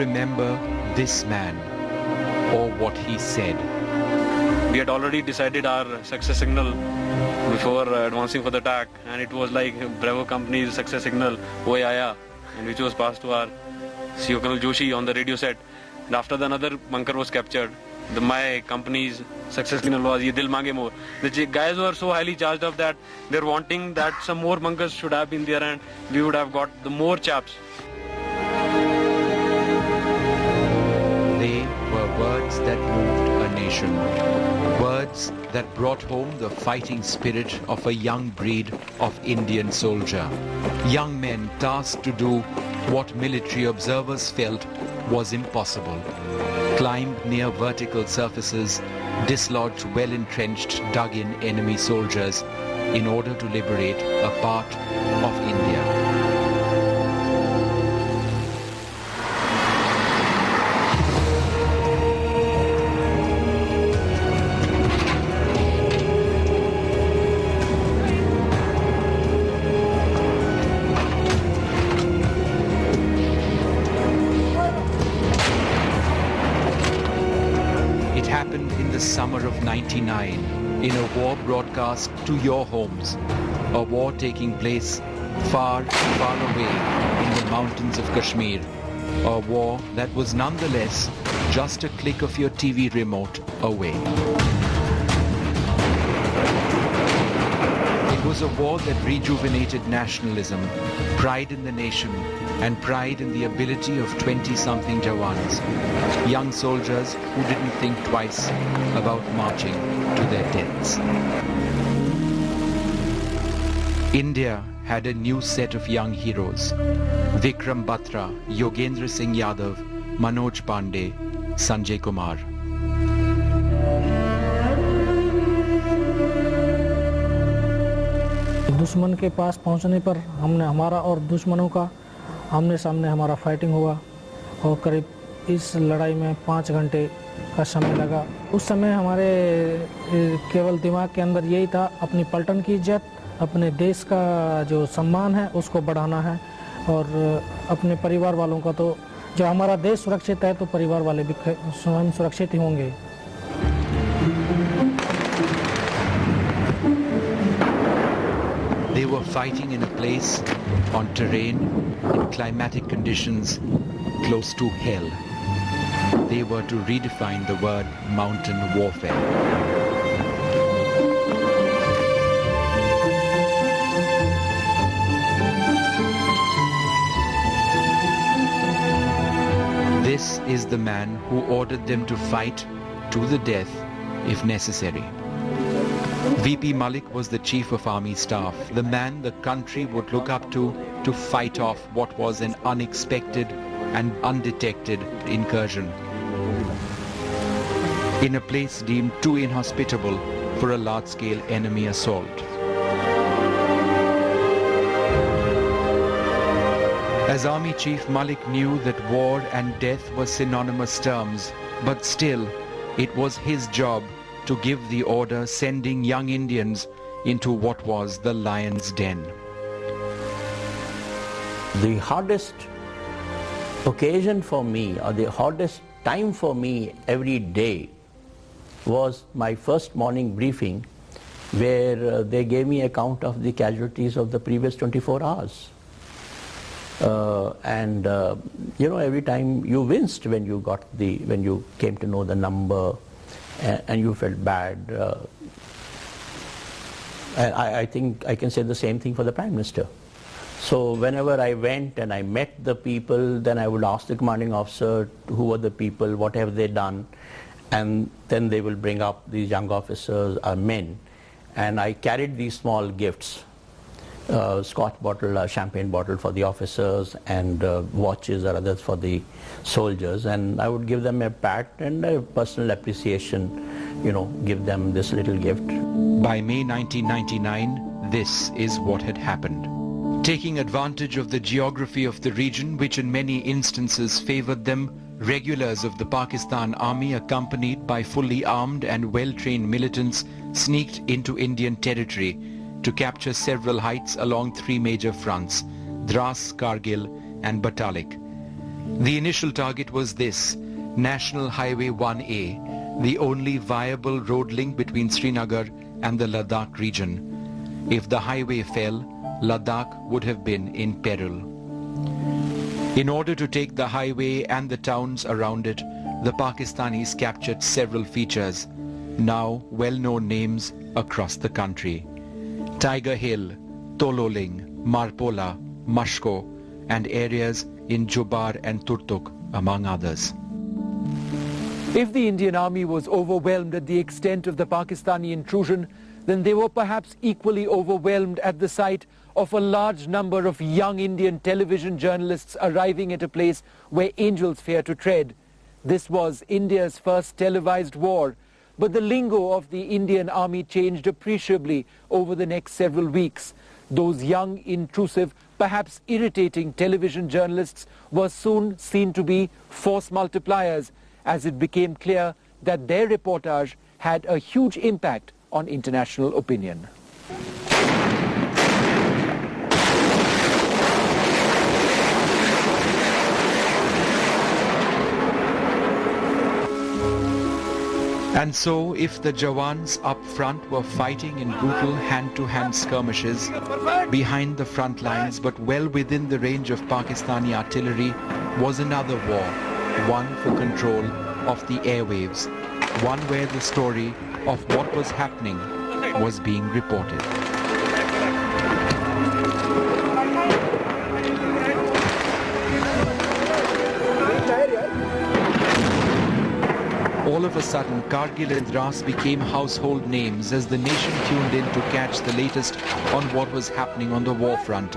remember this man or what he said. We had already decided our success signal before advancing for the attack, and it was like Bravo Company's success signal, Oye Aaya, and which was passed to our CEO Colonel Joshi on the radio set. And after the another bunker was captured, my company's success signal was Ye Dil Mange More. The guys were so highly charged up that they're wanting that some more bunkers should have been there and we would have got the more chaps. They were words that moved a nation. Words that brought home the fighting spirit of a young breed of Indian soldier. Young men tasked to do what military observers felt was impossible. Climbed near vertical surfaces, dislodged well-entrenched, dug-in enemy soldiers in order to liberate a part of India. The summer of '99, in a war broadcast to your homes, a war taking place far, far away in the mountains of Kashmir, a war that was nonetheless just a click of your TV remote away. It was a war that rejuvenated nationalism, pride in the nation, and pride in the ability of 20-something Jawans, young soldiers who didn't think twice about marching to their deaths. India had a new set of young heroes: Vikram Batra, Yogendra Singh Yadav, Manoj Pandey, Sanjay Kumar. दुश्मन के पास पहुंचने पर हमने हमारा और दुश्मनों का आमने सामने हमारा फाइटिंग हुआ और करीब इस लड़ाई में 5 घंटे का समय लगा। उस समय हमारे केवल दिमाग के अंदर यही था, अपनी पलटन की इज्जत, अपने देश का जो सम्मान है उसको बढ़ाना है और अपने परिवार वालों का, तो जब हमारा देश सुरक्षित है तो परिवार वाले भी स्वयं सुरक्षित ही होंगे। They were fighting in a place, on terrain, in climatic conditions, close to hell. They were to redefine the word mountain warfare. This is the man who ordered them to fight to the death if necessary. VP Malik was the Chief of Army Staff, the man the country would look up to fight off what was an unexpected and undetected incursion in a place deemed too inhospitable for a large-scale enemy assault. As Army Chief, Malik knew that war and death were synonymous terms, but still, it was his job to give the order sending young Indians into what was the lion's den. The hardest occasion for me, or the hardest time for me every day, was my first morning briefing, where they gave me account of the casualties of the previous 24 hours. You know, every time you winced when you came to know the number, and you felt bad. I think I can say the same thing for the Prime Minister. So whenever I went and I met the people, then I would ask the commanding officer, who are the people, what have they done, and then they will bring up these young officers, men, and I carried these small gifts, Scotch bottle, a champagne bottle for the officers, and watches or others for the soldiers, and I would give them a pat and a personal appreciation, you know, give them this little gift. By May 1999, this is what had happened. Taking advantage of the geography of the region, which in many instances favored them, regulars of the Pakistan Army, accompanied by fully armed and well-trained militants, sneaked into Indian territory to capture several heights along 3 major fronts, Dras, Kargil and Batalik. The initial target was this, National Highway 1A, the only viable road link between Srinagar and the Ladakh region. If the highway fell, Ladakh would have been in peril. In order to take the highway and the towns around it, the Pakistanis captured several features, now well-known names across the country. Tiger Hill, Tololing, Marpola, Mashko, and areas in Jubar and Turtuk, among others. If the Indian army was overwhelmed at the extent of the Pakistani intrusion, then they were perhaps equally overwhelmed at the sight of a large number of young Indian television journalists arriving at a place where angels fear to tread. This was India's first televised war, but the lingo of the Indian army changed appreciably over the next several weeks. Those young, intrusive, perhaps irritating television journalists were soon seen to be force multipliers, as it became clear that their reportage had a huge impact on international opinion. And so, if the Jawans up front were fighting in brutal hand-to-hand skirmishes behind the front lines but well within the range of Pakistani artillery, was another war, one for control of the airwaves, one where the story of what was happening was being reported. All of a sudden, Kargil and Dras became household names as the nation tuned in to catch the latest on what was happening on the war front.